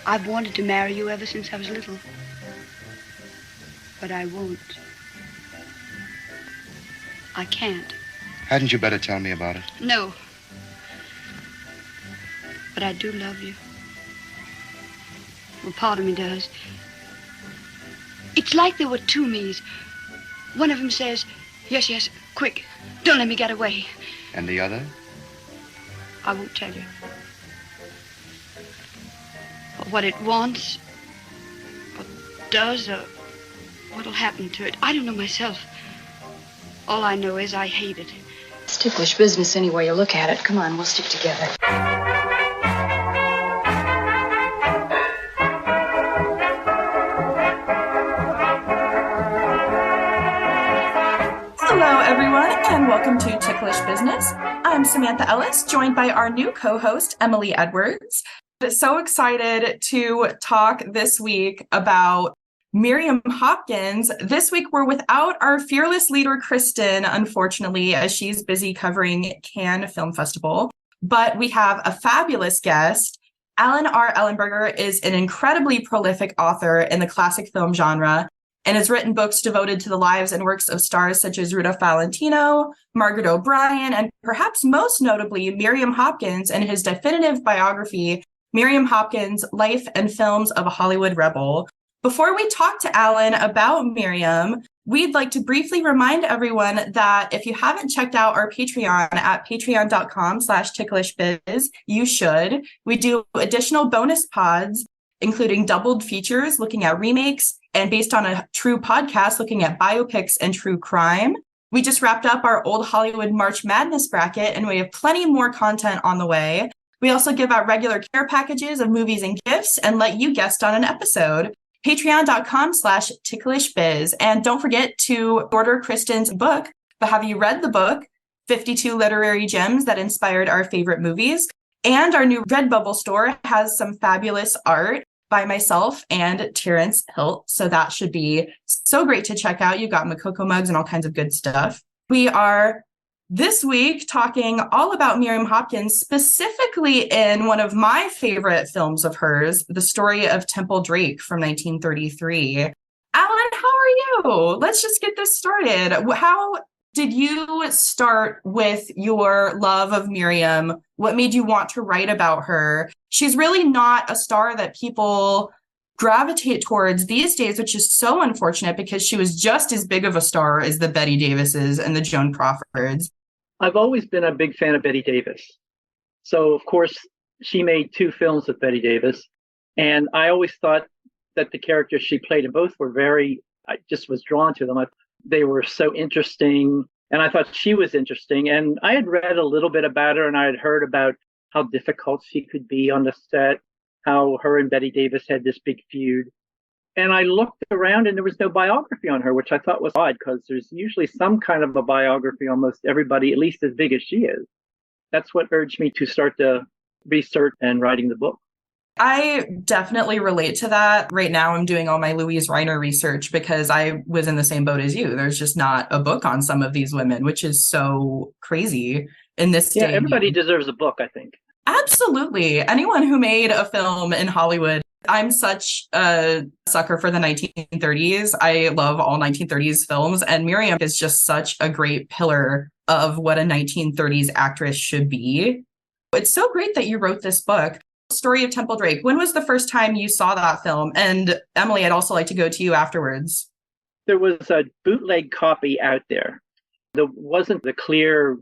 I've wanted to marry you ever since I was little. But I won't. I can't. Hadn't you better tell me about it? No. But I do love you. Well, part of me does. It's like there were two me's. One of them says, yes, yes, quick, don't let me get away. And the other? I won't tell you. But what it wants, what does, or what'll happen to it, I don't know myself. All I know is I hate it. It's ticklish business any way you look at it. Come on, we'll stick together. Hello, everyone, and welcome to Ticklish Business. I'm Samantha Ellis, joined by our new co-host, Emily Edwards. So excited to talk this week about Miriam Hopkins. This week, we're without our fearless leader, Kristen, unfortunately, as she's busy covering Cannes Film Festival. But we have a fabulous guest. Allan R. Ellenberger is an incredibly prolific author in the classic film genre and has written books devoted to the lives and works of stars such as Rudolph Valentino, Margaret O'Brien, and perhaps most notably, Miriam Hopkins in his definitive biography, Miriam Hopkins, Life and Films of a Hollywood Rebel. Before we talk to Allan about Miriam, we'd like to briefly remind everyone that if you haven't checked out our Patreon at patreon.com/ticklishbiz, you should. We do additional bonus pods, including doubled features looking at remakes and based on a true podcast looking at biopics and true crime. We just wrapped up our Old Hollywood March Madness bracket, and we have plenty more content on the way. We also give out regular care packages of movies and gifts and let you guest on an episode. Patreon.com/ticklishbiz. And don't forget to order Kristen's book, But Have You Read the Book? 52 Literary Gems That Inspired Our Favorite Movies. And our new Redbubble store has some fabulous art by myself and Terrence Hilt. So that should be so great to check out. You've got Makoko mugs and all kinds of good stuff. We are this week talking all about Miriam Hopkins, specifically in one of my favorite films of hers, The Story of Temple Drake from 1933. Allan, how are you? Let's just get this started. How did you start with your love of Miriam? What made you want to write about her? She's really not a star that people gravitate towards these days, which is so unfortunate because she was just as big of a star as the Bette Davises and the Joan Crawfords. I've always been a big fan of Bette Davis. So, of course, she made two films with Bette Davis. And I always thought that the characters she played in both were I just was drawn to them. They were so interesting. And I thought she was interesting. And I had read a little bit about her, and I had heard about how difficult she could be on the set, how her and Bette Davis had this big feud. And I looked around and there was no biography on her, which I thought was odd because there's usually some kind of a biography on most everybody, at least as big as she is. That's what urged me to start to research and writing the book. I definitely relate to that. Right now, I'm doing all my Louise Reiner research because I was in the same boat as you. There's just not a book on some of these women, which is so crazy in this day. Yeah, everybody deserves a book, I think. Absolutely. Anyone who made a film in Hollywood. I'm such a sucker for the 1930s. I love all 1930s films, and Miriam is just such a great pillar of what a 1930s actress should be. It's so great that you wrote this book, Story of Temple Drake. When was the first time you saw that film? And Emily, I'd also like to go to you afterwards. There was a bootleg copy out there. There wasn't the clear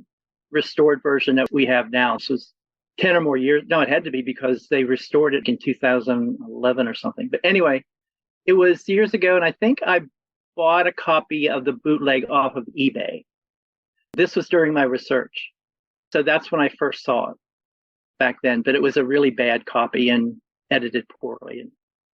restored version that we have now. So it's 10 or more years. No, it had to be because they restored it in 2011 or something. But anyway, it was years ago, and I think I bought a copy of the bootleg off of eBay. This was during my research. So that's when I first saw it back then. But it was a really bad copy and edited poorly.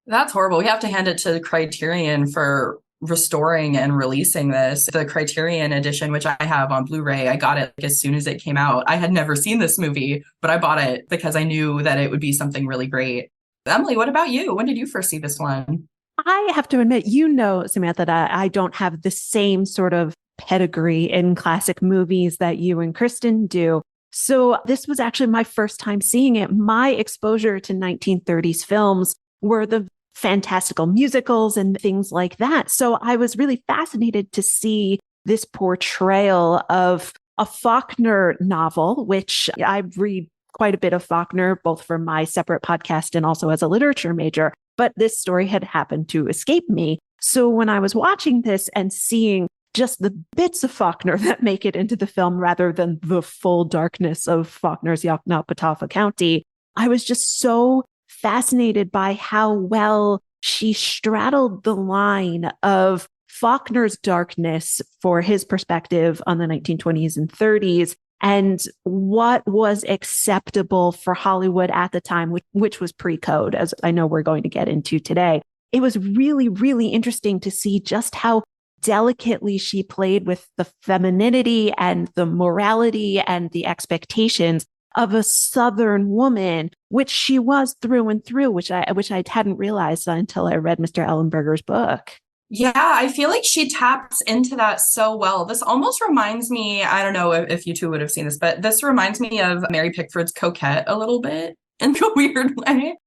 That's horrible. We have to hand it to the Criterion for restoring and releasing this. The Criterion edition, which I have on Blu-ray, I got it as soon as it came out. I had never seen this movie, but I bought it because I knew that it would be something really great. Emily, what about you? When did you first see this one? I have to admit, Samantha, that I don't have the same sort of pedigree in classic movies that you and Kristen do. So this was actually my first time seeing it. My exposure to 1930s films were the fantastical musicals and things like that. So I was really fascinated to see this portrayal of a Faulkner novel, which I read quite a bit of Faulkner, both for my separate podcast and also as a literature major. But this story had happened to escape me. So when I was watching this and seeing just the bits of Faulkner that make it into the film rather than the full darkness of Faulkner's Yoknapatawpha County, I was just so fascinated by how well she straddled the line of Faulkner's darkness for his perspective on the 1920s and 30s and what was acceptable for Hollywood at the time, which was pre-code, as I know we're going to get into today. It was really, really interesting to see just how delicately she played with the femininity and the morality and the expectations of a Southern woman, which she was through and through, which I hadn't realized until I read Mr. Ellenberger's book. Yeah, I feel like she taps into that so well. This almost reminds me, I don't know if you two would have seen this, but this reminds me of Mary Pickford's Coquette a little bit in a weird way.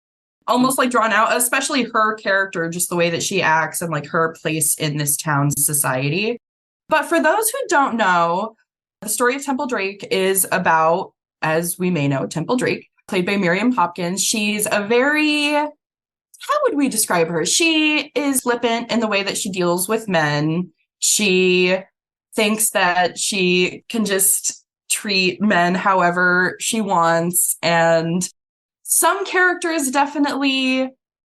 Almost like drawn out, especially her character, just the way that she acts and like her place in this town's society. But for those who don't know, the story of Temple Drake is about, as we may know, Temple Drake, played by Miriam Hopkins. She's a very, how would we describe her? She is flippant in the way that she deals with men. She thinks that she can just treat men however she wants. And some characters definitely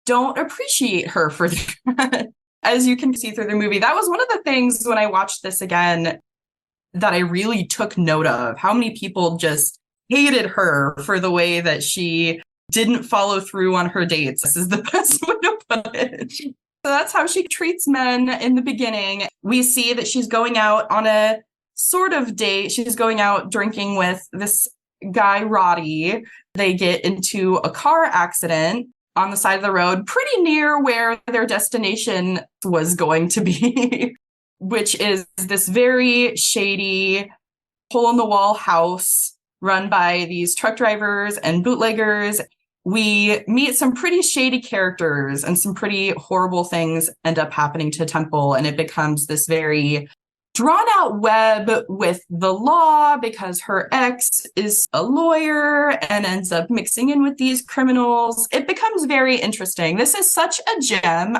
don't appreciate her for that. As you can see through the movie, that was one of the things when I watched this again that I really took note of, how many people just hated her for the way that she didn't follow through on her dates. This is the best way to put it. So that's how she treats men in the beginning. We see that she's going out on a sort of date. She's going out drinking with this guy, Roddy. They get into a car accident on the side of the road, pretty near where their destination was going to be, which is this very shady, hole-in-the-wall house run by these truck drivers and bootleggers. We meet some pretty shady characters and some pretty horrible things end up happening to Temple, and it becomes this very drawn out web with the law because her ex is a lawyer and ends up mixing in with these criminals. It becomes very interesting. This is such a gem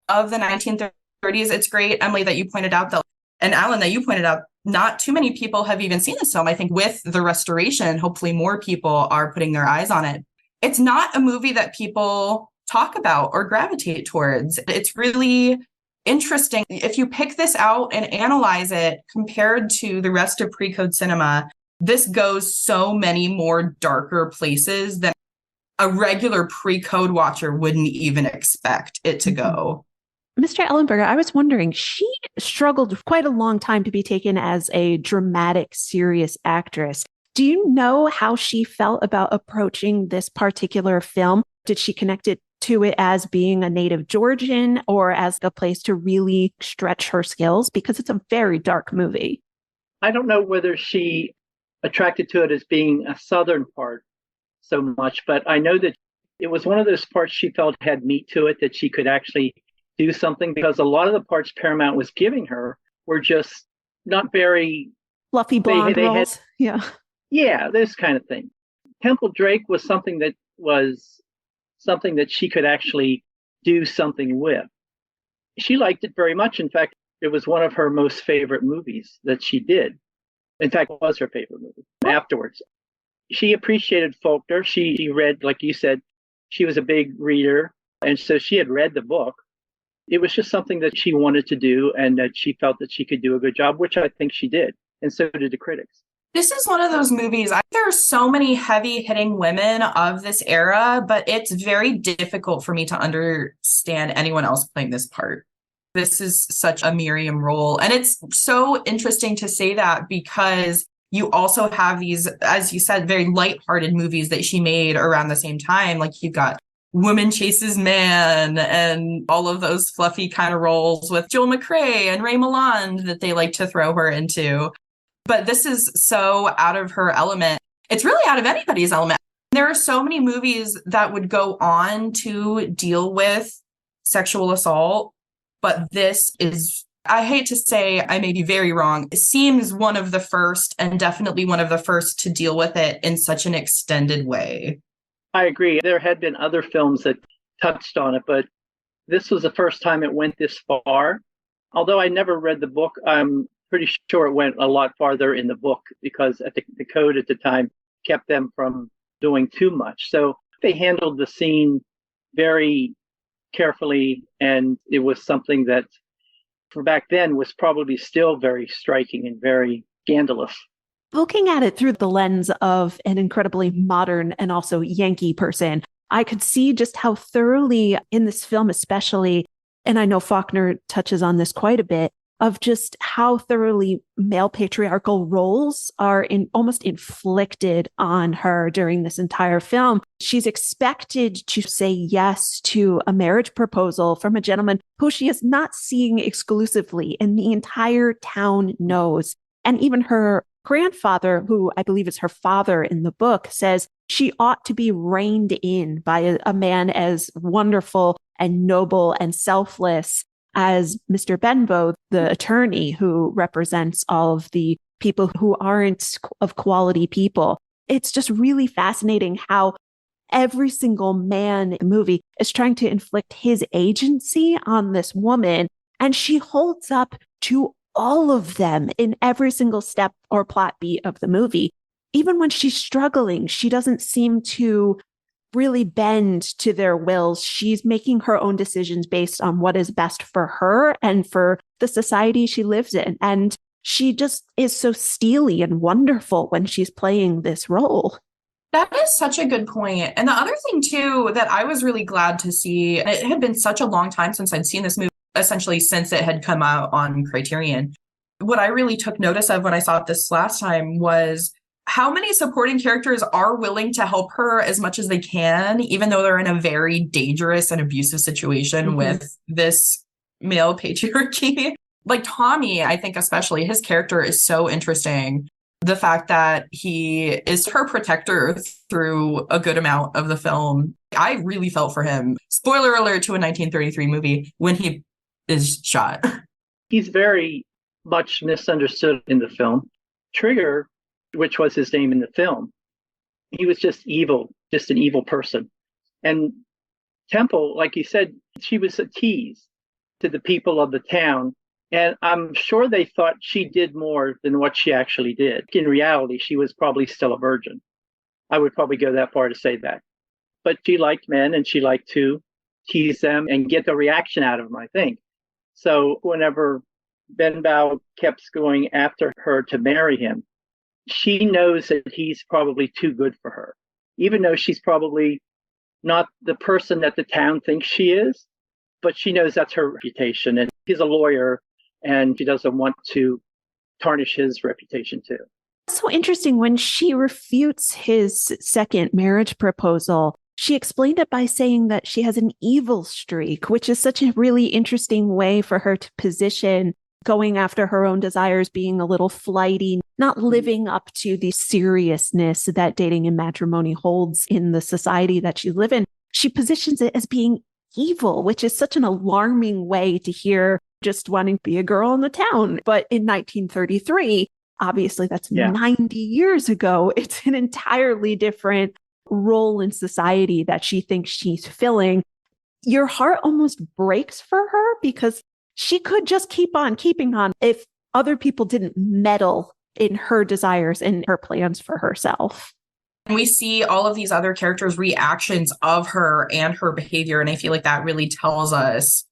of the 1930s. It's great, Emily, that you pointed out that, and Allan, that you pointed out, not too many people have even seen this film. I think with the restoration, hopefully more people are putting their eyes on it. It's not a movie that people talk about or gravitate towards. It's really interesting. If you pick this out and analyze it compared to the rest of pre-code cinema, this goes so many more darker places than a regular pre-code watcher wouldn't even expect it to go. Mr. Ellenberger, I was wondering, she struggled quite a long time to be taken as a dramatic, serious actress. Do you know how she felt about approaching this particular film? Did she connect it to it as being a native Georgian or as a place to really stretch her skills? Because it's a very dark movie. I don't know whether she attracted to it as being a Southern part so much, but I know that it was one of those parts she felt had meat to it, that she could actually do something, because a lot of the parts Paramount was giving her were just not very fluffy blonde roles. Yeah, this kind of thing. Temple Drake was something that she could actually do something with. She liked it very much. In fact, it was one of her most favorite movies that she did. In fact, it was her favorite movie afterwards. She appreciated Faulkner. She read, like you said, she was a big reader. And so she had read the book. It was just something that she wanted to do and that she felt that she could do a good job, which I think she did. And so did the critics. This is one of those movies, there are so many heavy-hitting women of this era, but it's very difficult for me to understand anyone else playing this part. This is such a Miriam role. And it's so interesting to say that because you also have these, as you said, very lighthearted movies that she made around the same time. Like you've got Woman Chases Man and all of those fluffy kind of roles with Joel McCrea and Ray Milland that they like to throw her into. But this is so out of her element. It's really out of anybody's element. There are so many movies that would go on to deal with sexual assault, but this is, I hate to say, I may be very wrong, it seems one of the first, and definitely one of the first to deal with it in such an extended way. I agree. There had been other films that touched on it, but this was the first time it went this far. Although I never read the book, I'm pretty sure it went a lot farther in the book because the code at the time kept them from doing too much. So they handled the scene very carefully, and it was something that for back then was probably still very striking and very scandalous. Looking at it through the lens of an incredibly modern and also Yankee person, I could see just how thoroughly in this film, especially, and I know Faulkner touches on this quite a bit, of just how thoroughly male patriarchal roles are almost inflicted on her during this entire film. She's expected to say yes to a marriage proposal from a gentleman who she is not seeing exclusively, and the entire town knows. And even her grandfather, who I believe is her father in the book, says she ought to be reined in by a man as wonderful and noble and selfless as Mr. Benbow, the attorney who represents all of the people who aren't of quality people. It's just really fascinating how every single man in the movie is trying to inflict his agency on this woman, and she holds up to all of them in every single step or plot beat of the movie. Even when she's struggling, she doesn't seem to really bend to their wills. She's making her own decisions based on what is best for her and for the society she lives in. And she just is so steely and wonderful when she's playing this role. That is such a good point. And the other thing, too, that I was really glad to see, and it had been such a long time since I'd seen this movie, essentially since it had come out on Criterion. What I really took notice of when I saw it this last time was how many supporting characters are willing to help her as much as they can, even though they're in a very dangerous and abusive situation with this male patriarchy. Like Tommy, I think especially, his character is so interesting. The fact that he is her protector through a good amount of the film. I really felt for him. Spoiler alert to a 1933 movie when he is shot. He's very much misunderstood in the film. Trigger, which was his name in the film, he was just evil, just an evil person. And Temple, like you said, she was a tease to the people of the town. And I'm sure they thought she did more than what she actually did. In reality, she was probably still a virgin. I would probably go that far to say that. But she liked men, and she liked to tease them and get the reaction out of them, I think. So whenever Benbow kept going after her to marry him, she knows that he's probably too good for her, even though she's probably not the person that the town thinks she is. But she knows that's her reputation, and he's a lawyer, and she doesn't want to tarnish his reputation too. So interesting. When she refutes his second marriage proposal, she explained it by saying that she has an evil streak, which is such a really interesting way for her to position going after her own desires, being a little flighty, not living up to the seriousness that dating and matrimony holds in the society that she lives in. She positions it as being evil, which is such an alarming way to hear just wanting to be a girl in the town. But in 1933, obviously that's 90 years ago, it's an entirely different role in society that she thinks she's filling. Your heart almost breaks for her because she could just keep on keeping on if other people didn't meddle in her desires and her plans for herself. And we see all of these other characters' reactions of her and her behavior. And I feel like that really tells us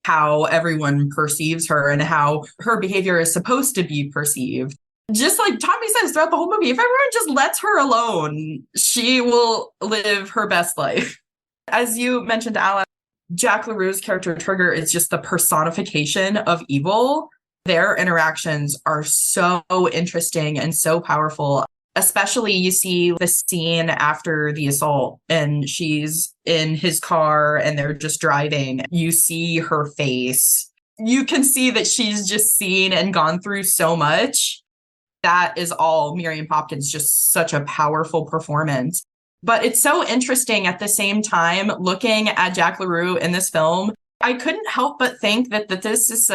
how everyone perceives her and how her behavior is supposed to be perceived. Just like Tommy says throughout the whole movie, if everyone just lets her alone, she will live her best life. As you mentioned, Allan, Jack LaRue's character Trigger is just the personification of evil. Their interactions are so interesting and so powerful. Especially you see the scene after the assault and she's in his car and they're just driving. You see her face. You can see that she's just seen and gone through so much. That is all Miriam Hopkins, just such a powerful performance. But it's so interesting at the same time, looking at Jack LaRue in this film, I couldn't help but think that this is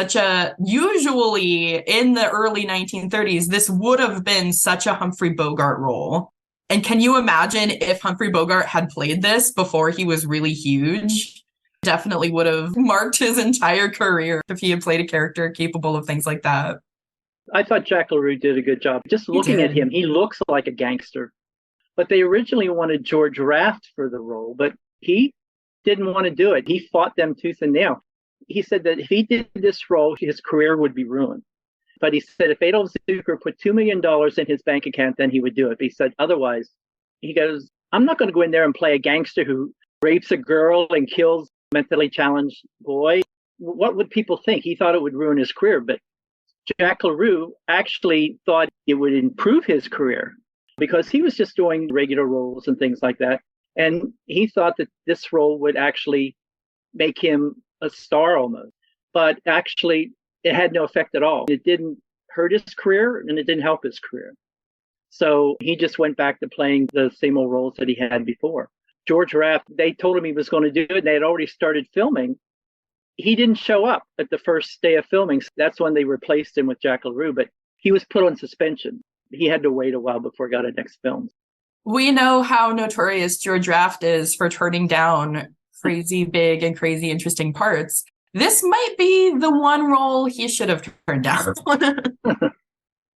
usually in the early 1930s, this would have been such a Humphrey Bogart role. And can you imagine if Humphrey Bogart had played this before he was really huge? Definitely would have marked his entire career if he had played a character capable of things like that. I thought Jack LaRue did a good job. Just looking at him, he looks like a gangster. But they originally wanted George Raft for the role, but he didn't want to do it. He fought them tooth and nail. He said that if he did this role, his career would be ruined. But he said if Adolf Zucker put $2 million in his bank account, then he would do it. But he said otherwise, he goes, I'm not going to go in there and play a gangster who rapes a girl and kills a mentally challenged boy. What would people think? He thought it would ruin his career. But Jack LaRue actually thought it would improve his career because he was just doing regular roles and things like that. And he thought that this role would actually make him a star almost. But actually, it had no effect at all. It didn't hurt his career and it didn't help his career. So he just went back to playing the same old roles that he had before. George Raft, they told him he was going to do it, and they had already started filming. He didn't show up at the first day of filming. That's when they replaced him with Jack LaRue, but he was put on suspension. He had to wait a while before he got a next film. We know how notorious George Raft is for turning down crazy big and crazy interesting parts. This might be the one role he should have turned down.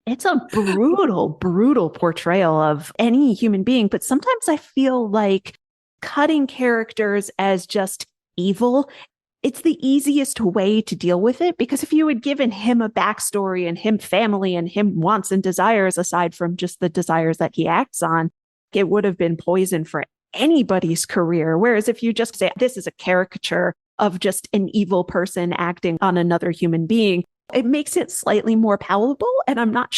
It's a brutal, brutal portrayal of any human being. But sometimes I feel like cutting characters as just evil, it's the easiest way to deal with it. Because if you had given him a backstory and him family and him wants and desires, aside from just the desires that he acts on, it would have been poison for anybody's career. Whereas if you just say, this is a caricature of just an evil person acting on another human being, it makes it slightly more palatable. And I'm not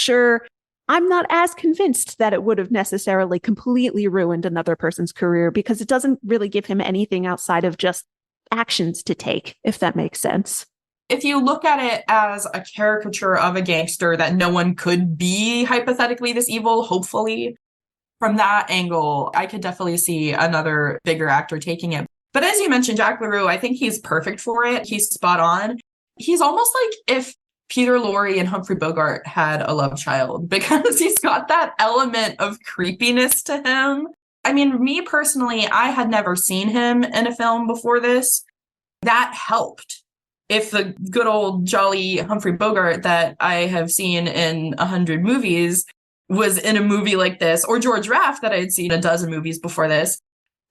as convinced that it would have necessarily completely ruined another person's career, because it doesn't really give him anything outside of just actions to take, if that makes sense. If you look at it as a caricature of a gangster that no one could be hypothetically this evil, hopefully, from that angle, I could definitely see another bigger actor taking it. But as you mentioned, Jack LaRue, I think he's perfect for it. He's spot on. He's almost like if Peter Lorre and Humphrey Bogart had a love child, because he's got that element of creepiness to him. I mean, me personally, I had never seen him in a film before this. That helped. If the good old jolly Humphrey Bogart that I have seen in 100 movies was in a movie like this, or George Raft that I had seen a dozen movies before this,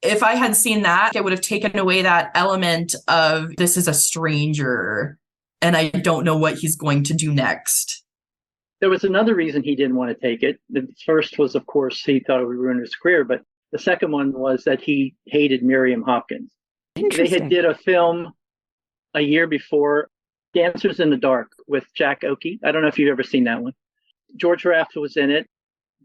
if I had seen that, it would have taken away that element of this is a stranger and I don't know what he's going to do next. There was another reason he didn't want to take it. The first was, of course, he thought it would ruin his career, but the second one was that he hated Miriam Hopkins. They had did a film a year before, Dancers in the Dark, with Jack Oakey. I don't know if you've ever seen that one. George Raft was in it.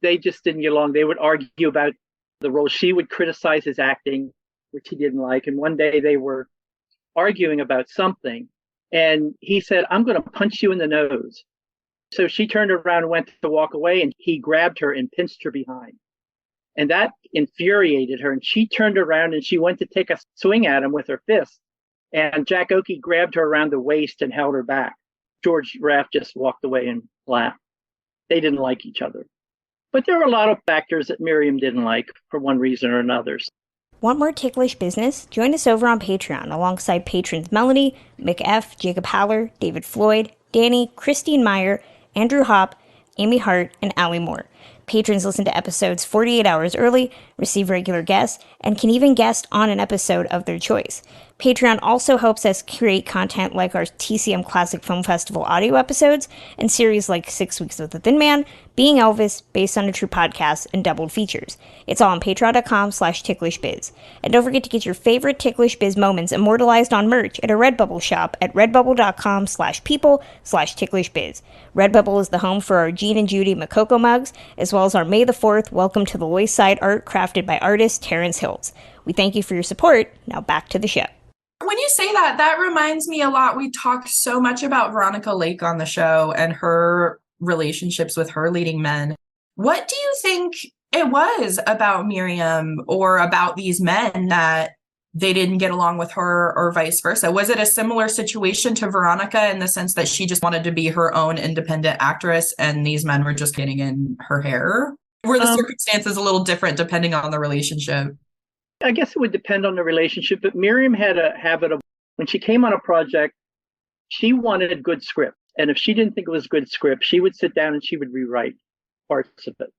They just didn't get along. They would argue about the role. She would criticize his acting, which he didn't like. And one day they were arguing about something. And he said, I'm going to punch you in the nose. So she turned around and went to walk away, and he grabbed her and pinched her behind. And that infuriated her. And she turned around and she went to take a swing at him with her fist. And Jack Oakey grabbed her around the waist and held her back. George Raft just walked away and laughed. They didn't like each other. But there were a lot of actors that Miriam didn't like for one reason or another. Want more Ticklish business? Join us over on Patreon alongside patrons Melanie, McF, Jacob Haller, David Floyd, Danny, Christine Mier, Andrew Hoppe, Amy Hart, and Allie Moore. Patrons listen to episodes 48 hours early, receive regular guests, and can even guest on an episode of their choice. Patreon also helps us create content like our TCM Classic Film Festival audio episodes and series like 6 Weeks with the Thin Man, Being Elvis, Based on a True Podcast, and doubled features. It's all on patreon.com/ticklishbiz. And don't forget to get your favorite Ticklish Biz moments immortalized on merch at a Redbubble shop at redbubble.com/people/ticklishbiz. Redbubble is the home for our Gene and Judy Makoko mugs, as well as our May the 4th Welcome to the Lois Side art crafted by artist Terrence Hills. We thank you for your support. Now back to the show. When you say that, that reminds me a lot. We talked so much about Veronica Lake on the show and her relationships with her leading men. What do you think It was about Miriam or about these men that they didn't get along with her or vice versa. Was it a similar situation to Veronica in the sense that she just wanted to be her own independent actress and these men were just getting in her hair? Were the circumstances a little different depending on the relationship? I guess it would depend on the relationship, but Miriam had a habit of, when she came on a project, she wanted a good script. And if she didn't think it was a good script, she would sit down and she would rewrite parts of it.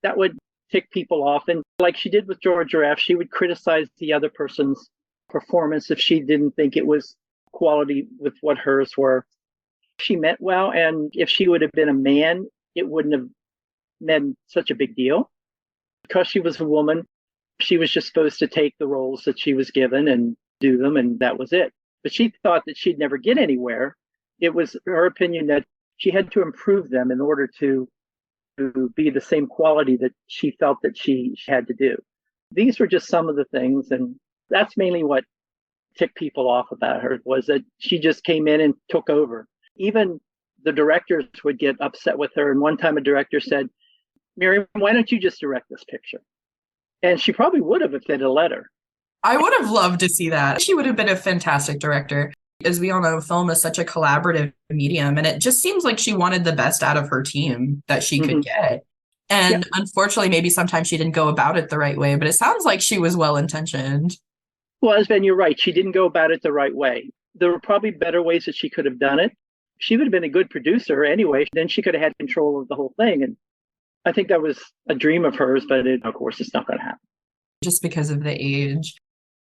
That would tick people off. And like she did with Georgia F., she would criticize the other person's performance if she didn't think it was quality with what hers were. She meant well. And if she would have been a man, it wouldn't have meant such a big deal. Because she was a woman, she was just supposed to take the roles that she was given and do them, and that was it. But she thought that she'd never get anywhere. It was her opinion that she had to improve them in order to be the same quality that she felt that she had to do. These were just some of the things, and that's mainly what ticked people off about her, was that she just came in and took over. Even the directors would get upset with her, and one time a director said, "Miriam, why don't you just direct this picture?" And she probably would have if they'd have let her. I would have loved to see that. She would have been a fantastic director. As we all know, film is such a collaborative medium, and it just seems like she wanted the best out of her team that she could get. And unfortunately, maybe sometimes she didn't go about it the right way, but it sounds like she was well-intentioned. Well, Sven, you're right. She didn't go about it the right way. There were probably better ways that she could have done it. She would have been a good producer anyway. Then she could have had control of the whole thing. And I think that was a dream of hers, but of course, it's not going to happen. Just because of the age.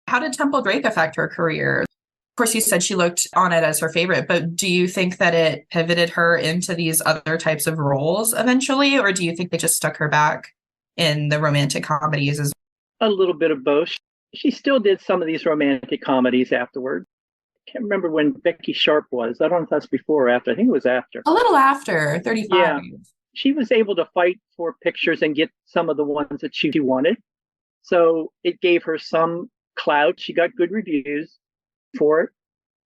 How did Temple Drake affect her career? Of course, you said she looked on it as her favorite, but do you think that it pivoted her into these other types of roles eventually? Or do you think they just stuck her back in the romantic comedies? A little bit of both. She still did some of these romantic comedies afterward. I can't remember when Becky Sharp was. I don't know if that's before or after. I think it was after. A little after, 35. Yeah. She was able to fight for pictures and get some of the ones that she wanted. So it gave her some clout. She got good reviews for it.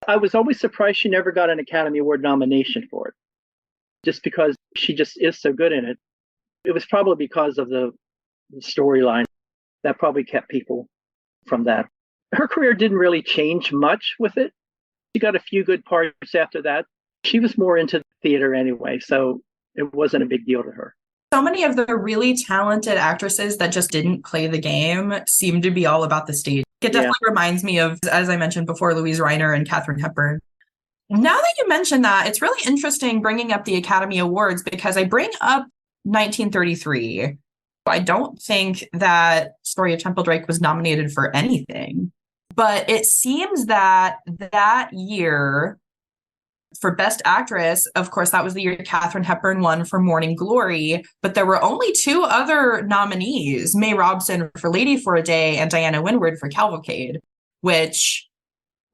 I was always surprised she never got an Academy Award nomination for it, just because she just is so good in it. It was probably because of the storyline that probably kept people from that. Her career didn't really change much with it. She got a few good parts after that. She was more into theater anyway, so it wasn't a big deal to her. So many of the really talented actresses that just didn't play the game seem to be all about the stage. It definitely reminds me of, as I mentioned before, Louise Reiner and Katharine Hepburn. Now that you mention that, it's really interesting bringing up the Academy Awards because I bring up 1933. I don't think that Story of Temple Drake was nominated for anything, but it seems that that year for Best Actress, of course, that was the year Katharine Hepburn won for Morning Glory, but there were only two other nominees, May Robson for Lady for a Day and Diana Wynwood for Cavalcade, which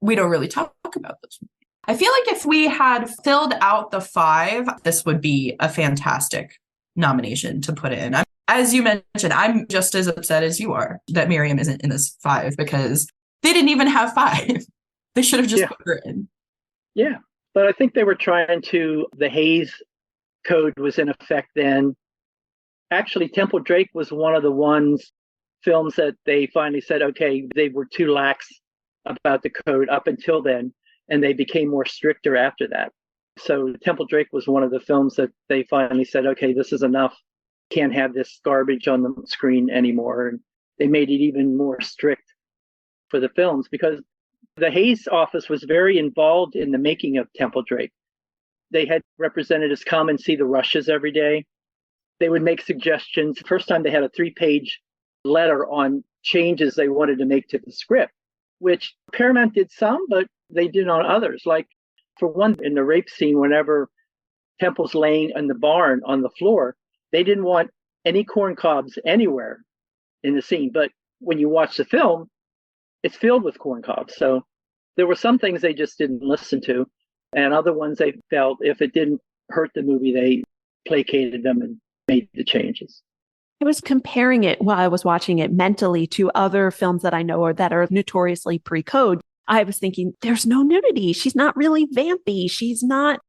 we don't really talk about this. I feel like if we had filled out the five, this would be a fantastic nomination to put in. As you mentioned, I'm just as upset as you are that Miriam isn't in this five because they didn't even have five. They should have just put her in. Yeah. But I think they were the Hays Code was in effect then. Actually, Temple Drake was one of the films that they finally said, okay, they were too lax about the code up until then, and they became more stricter after that. So Temple Drake was one of the films that they finally said, okay, this is enough. Can't have this garbage on the screen anymore. And they made it even more strict for the films because the Hays office was very involved in the making of Temple Drake. They had representatives come and see the rushes every day. They would make suggestions. The first time they had a 3-page letter on changes they wanted to make to the script, which Paramount did some, but they did on others. Like for one, in the rape scene, whenever Temple's laying in the barn on the floor, they didn't want any corn cobs anywhere in the scene. But when you watch the film, it's filled with corn cobs. So there were some things they just didn't listen to, and other ones they felt if it didn't hurt the movie, they placated them and made the changes. I was comparing it while I was watching it mentally to other films that I know or that are notoriously pre-code. I was thinking, there's no nudity. She's not really vampy. She's not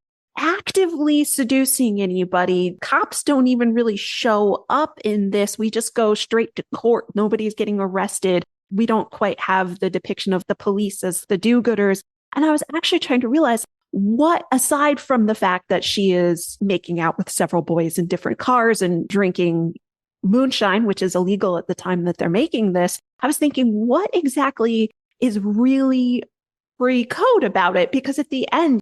actively seducing anybody. Cops don't even really show up in this. We just go straight to court. Nobody's getting arrested. We don't quite have the depiction of the police as the do-gooders. And I was actually trying to realize what, aside from the fact that she is making out with several boys in different cars and drinking moonshine, which is illegal at the time that they're making this, I was thinking, what exactly is really pre-code about it? Because at the end,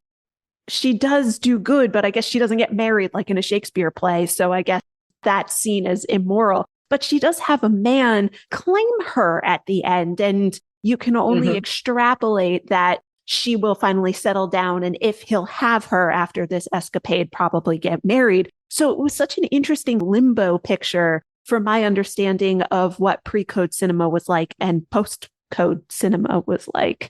she does do good, but I guess she doesn't get married like in a Shakespeare play. So I guess that's seen as immoral. But she does have a man claim her at the end. And you can only extrapolate that she will finally settle down. And if he'll have her after this escapade, probably get married. So it was such an interesting limbo picture for my understanding of what pre-code cinema was like and post-code cinema was like.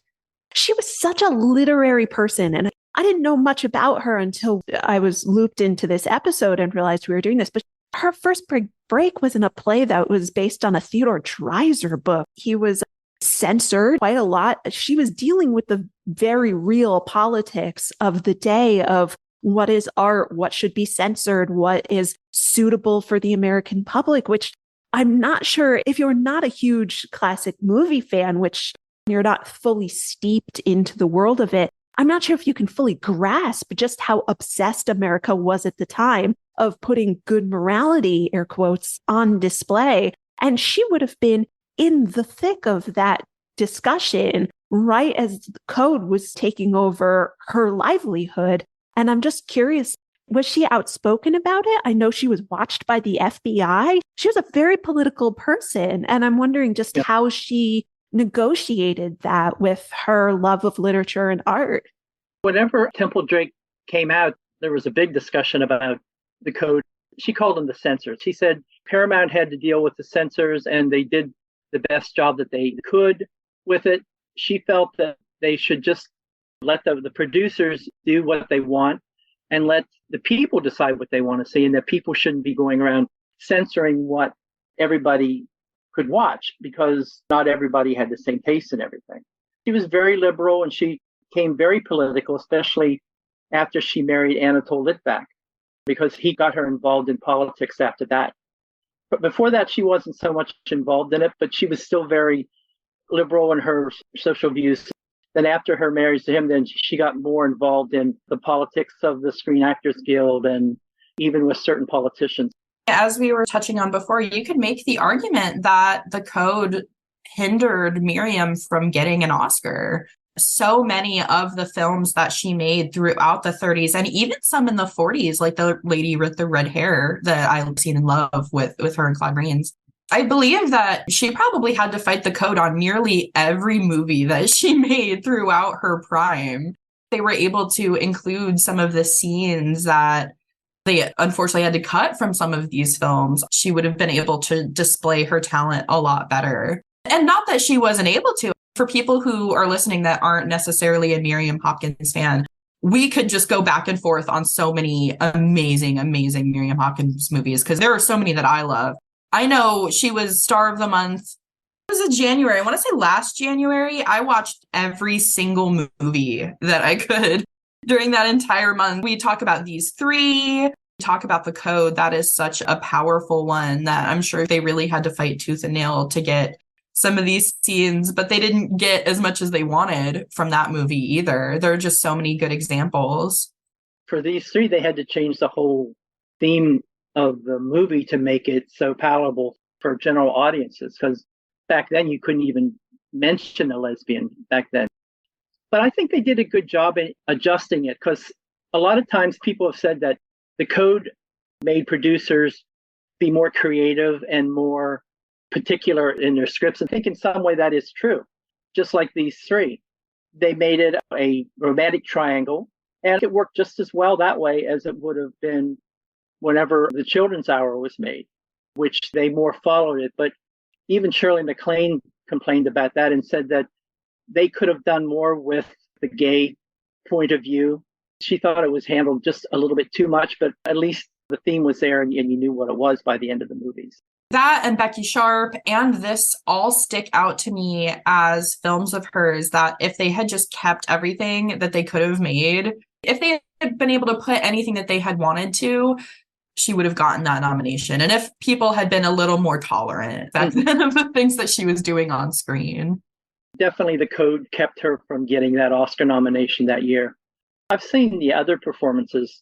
She was such a literary person. And I didn't know much about her until I was looped into this episode and realized we were doing this. But her first break was in a play that was based on a Theodore Dreiser book. He was censored quite a lot. She was dealing with the very real politics of the day of what is art, what should be censored, what is suitable for the American public, which I'm not sure if you're not a huge classic movie fan, which you're not fully steeped into the world of it. I'm not sure if you can fully grasp just how obsessed America was at the time of putting good morality, air quotes, on display. And she would have been in the thick of that discussion right as the code was taking over her livelihood. And I'm just curious, was she outspoken about it? I know she was watched by the FBI. She was a very political person. And I'm wondering just how she negotiated that with her love of literature and art. Whenever Temple Drake came out, there was a big discussion about the code. She called them the censors. She said Paramount had to deal with the censors and they did the best job that they could with it. She felt that they should just let the producers do what they want and let the people decide what they want to see, and that people shouldn't be going around censoring what everybody could watch because not everybody had the same taste in everything. She was very liberal and she became very political, especially after she married Anatole Litvak, because he got her involved in politics after that. But before that, she wasn't so much involved in it, but she was still very liberal in her social views. Then after her marriage to him, then she got more involved in the politics of the Screen Actors Guild and even with certain politicians. As we were touching on before, you could make the argument that the code hindered Miriam from getting an Oscar. So many of the films that she made throughout the 30s and even some in the 40s, like the lady with the red hair that I've seen in love with her and Claude Rains. I believe that she probably had to fight the code on nearly every movie that she made throughout her prime. They were able to include some of the scenes that they unfortunately had to cut from some of these films. She would have been able to display her talent a lot better. And not that she wasn't able to. For people who are listening that aren't necessarily a Miriam Hopkins fan, we could just go back and forth on so many amazing Miriam Hopkins movies because there are so many that I love. I know she was Star of the Month. It was in January. I want to say last January, I watched every single movie that I could during that entire month. We talk about these three, talk about the code. That is such a powerful one that I'm sure they really had to fight tooth and nail to get some of these scenes, but they didn't get as much as they wanted from that movie either. There are just so many good examples. For these three, they had to change the whole theme of the movie to make it so palatable for general audiences, because back then you couldn't even mention a lesbian back then. But I think they did a good job in adjusting it, because a lot of times people have said that the code made producers be more creative and more particular in their scripts. I think in some way that is true. Just like these three, they made it a romantic triangle, and it worked just as well that way as it would have been whenever The Children's Hour was made, which they more followed it. But even Shirley MacLaine complained about that and said that they could have done more with the gay point of view. She thought it was handled just a little bit too much, but at least the theme was there and you knew what it was by the end of the movies. That and Becky Sharp and this all stick out to me as films of hers that if they had just kept everything that they could have made, if they had been able to put anything that they had wanted to, she would have gotten that nomination. And if people had been a little more tolerant back then of the things that she was doing on screen. Definitely the code kept her from getting that Oscar nomination that year. I've seen the other performances,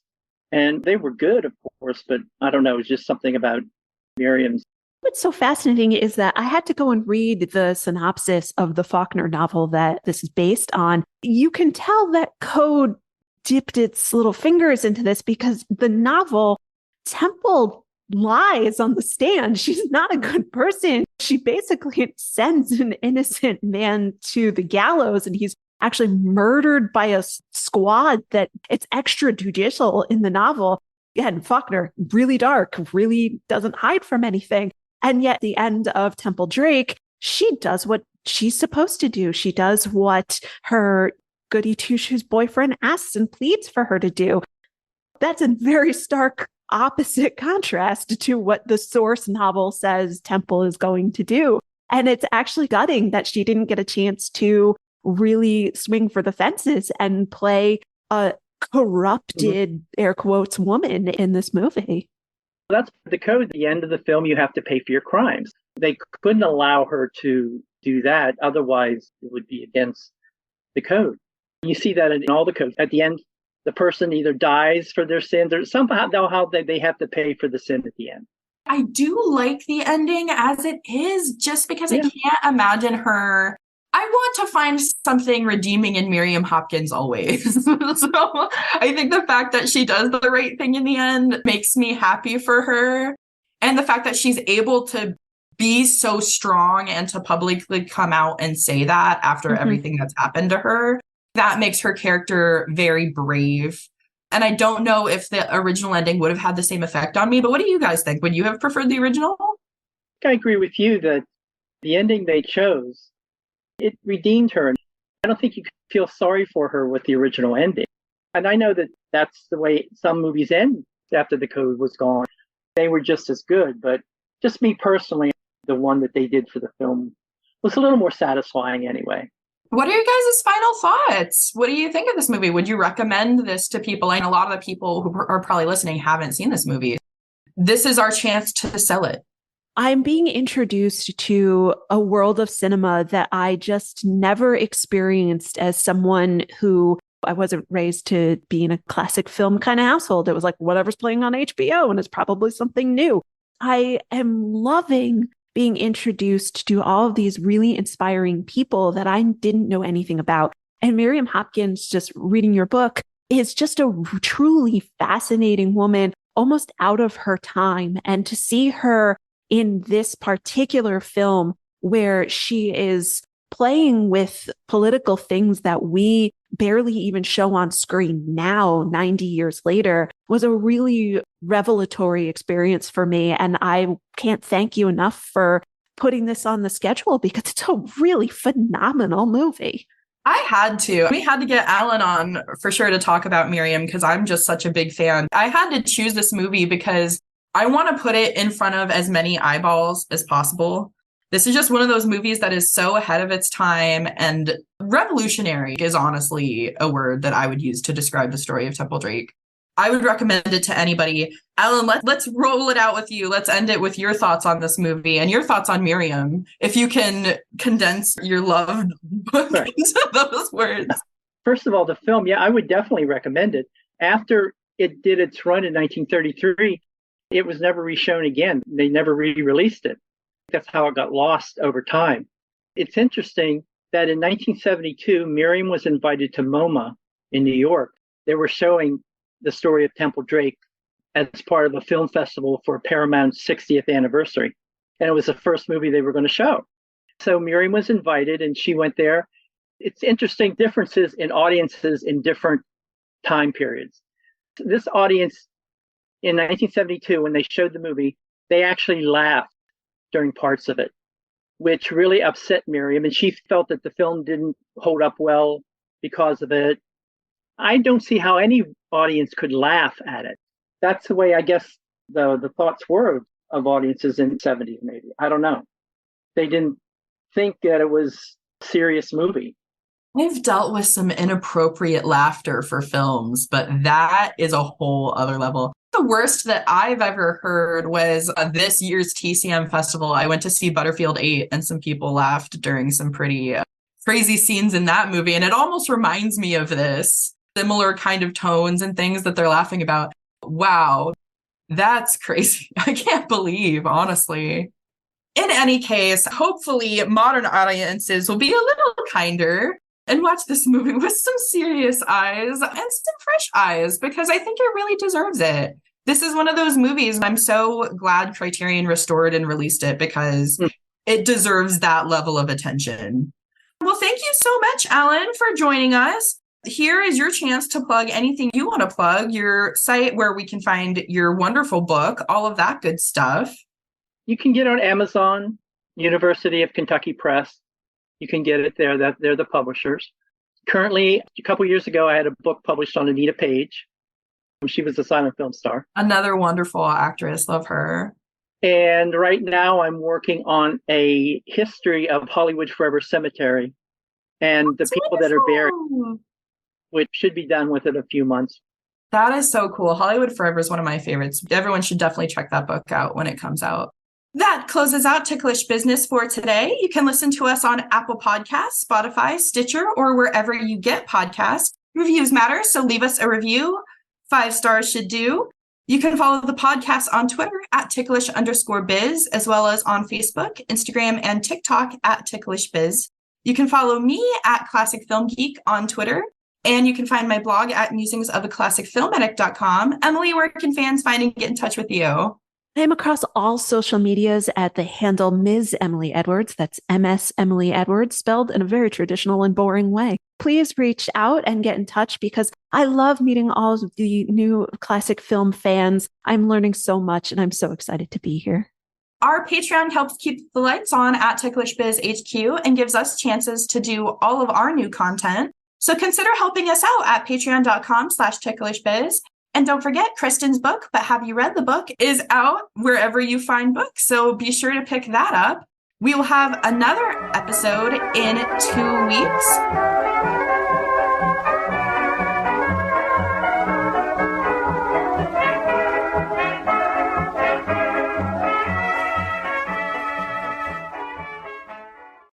and they were good, of course, but I don't know, it was just something about Miriam's. What's so fascinating is that I had to go and read the synopsis of the Faulkner novel that this is based on. You can tell that Code dipped its little fingers into this because the novel, Temple lies on the stand. She's not a good person. She basically sends an innocent man to the gallows, and he's actually murdered by a squad that it's extrajudicial in the novel. Again, Faulkner, really dark, really doesn't hide from anything. And yet, at the end of Temple Drake, she does what she's supposed to do. She does what her goody two-shoes boyfriend asks and pleads for her to do. That's a very stark opposite contrast to what the source novel says Temple is going to do. And it's actually gutting that she didn't get a chance to really swing for the fences and play a corrupted, air quotes, woman in this movie. That's the code. At the end of the film, you have to pay for your crimes. They couldn't allow her to do that. Otherwise, it would be against the code. You see that in all the codes. At the end, the person either dies for their sins or somehow they have to pay for the sin at the end. I do like the ending as it is, just because I can't imagine her. I want to find something redeeming in Miriam Hopkins always. So I think the fact that she does the right thing in the end makes me happy for her. And the fact that she's able to be so strong and to publicly come out and say that after everything that's happened to her, that makes her character very brave. And I don't know if the original ending would have had the same effect on me, but what do you guys think? Would you have preferred the original? I agree with you that the ending they chose, it redeemed her. I don't think you could feel sorry for her with the original ending. And I know that that's the way some movies end after the code was gone. They were just as good, but just me personally, the one that they did for the film was a little more satisfying anyway. What are your guys' final thoughts? What do you think of this movie? Would you recommend this to people? I know a lot of the people who are probably listening haven't seen this movie. This is our chance to sell it. I'm being introduced to a world of cinema that I just never experienced as someone who I wasn't raised to be in a classic film kind of household. It was like whatever's playing on HBO and it's probably something new. I am loving being introduced to all of these really inspiring people that I didn't know anything about. And Miriam Hopkins, just reading your book, is just a truly fascinating woman, almost out of her time. And to see her in this particular film where she is playing with political things that we barely even show on screen now, 90 years later, was a really revelatory experience for me. And I can't thank you enough for putting this on the schedule because it's a really phenomenal movie. I had to. We had to get Allan on for sure to talk about Miriam because I'm just such a big fan. I had to choose this movie because I want to put it in front of as many eyeballs as possible. This is just one of those movies that is so ahead of its time, and revolutionary is honestly a word that I would use to describe the story of Temple Drake. I would recommend it to anybody. Allan, let's roll it out with you. Let's end it with your thoughts on this movie and your thoughts on Miriam. If you can condense your loved book into those words. First of all, the film, I would definitely recommend it. After it did its run in 1933, it was never reshown again. They never re-released it. That's how it got lost over time. It's interesting that in 1972, Miriam was invited to MoMA in New York. They were showing the story of Temple Drake as part of a film festival for Paramount's 60th anniversary. And it was the first movie they were going to show. So Miriam was invited and she went there. It's interesting differences in audiences in different time periods. This audience in 1972, when they showed the movie, they actually laughed during parts of it, which really upset Miriam. And she felt that the film didn't hold up well because of it. I don't see how any audience could laugh at it. That's the way I guess the thoughts were of audiences in the 70s, maybe. I don't know. They didn't think that it was a serious movie. I've dealt with some inappropriate laughter for films, but that is a whole other level. The worst that I've ever heard was this year's TCM festival. I went to see Butterfield 8 and some people laughed during some pretty crazy scenes in that movie. And it almost reminds me of this, similar kind of tones and things that they're laughing about. Wow, that's crazy. I can't believe, honestly. In any case, hopefully modern audiences will be a little kinder and watch this movie with some serious eyes and some fresh eyes, because I think it really deserves it. This is one of those movies, I'm so glad Criterion restored and released it, because it deserves that level of attention. Well, thank you so much, Allan, for joining us. Here is your chance to plug anything you want to plug, your site where we can find your wonderful book, all of that good stuff. You can get it on Amazon, University of Kentucky Press. You can get it there. They're the publishers. Currently, a couple years ago, I had a book published on Anita Page. She was a silent film star. Another wonderful actress. Love her. And right now, I'm working on a history of Hollywood Forever Cemetery and the people that are buried, which should be done within a few months. That is so cool. Hollywood Forever is one of my favorites. Everyone should definitely check that book out when it comes out. That closes out Ticklish Business for today. You can listen to us on Apple Podcasts, Spotify, Stitcher, or wherever you get podcasts. Reviews matter, so leave us a review. 5 stars should do. You can follow the podcast on Twitter at ticklish_biz, as well as on Facebook, Instagram, and TikTok at ticklishbiz. You can follow me at Classic Film Geek on Twitter, and you can find my blog at musingsofaClassicFilmedic.com. Emily, where can fans find and get in touch with you? I am across all social medias at the handle Ms. Emily Edwards. That's MS Emily Edwards, spelled in a very traditional and boring way. Please reach out and get in touch, because I love meeting all of the new classic film fans. I'm learning so much, and I'm so excited to be here. Our Patreon helps keep the lights on at Ticklish Biz HQ and gives us chances to do all of our new content. So consider helping us out at patreon.com/ticklishbiz. And don't forget, Kristen's book, But Have You Read the Book, is out wherever you find books. So be sure to pick that up. We will have another episode in 2 weeks.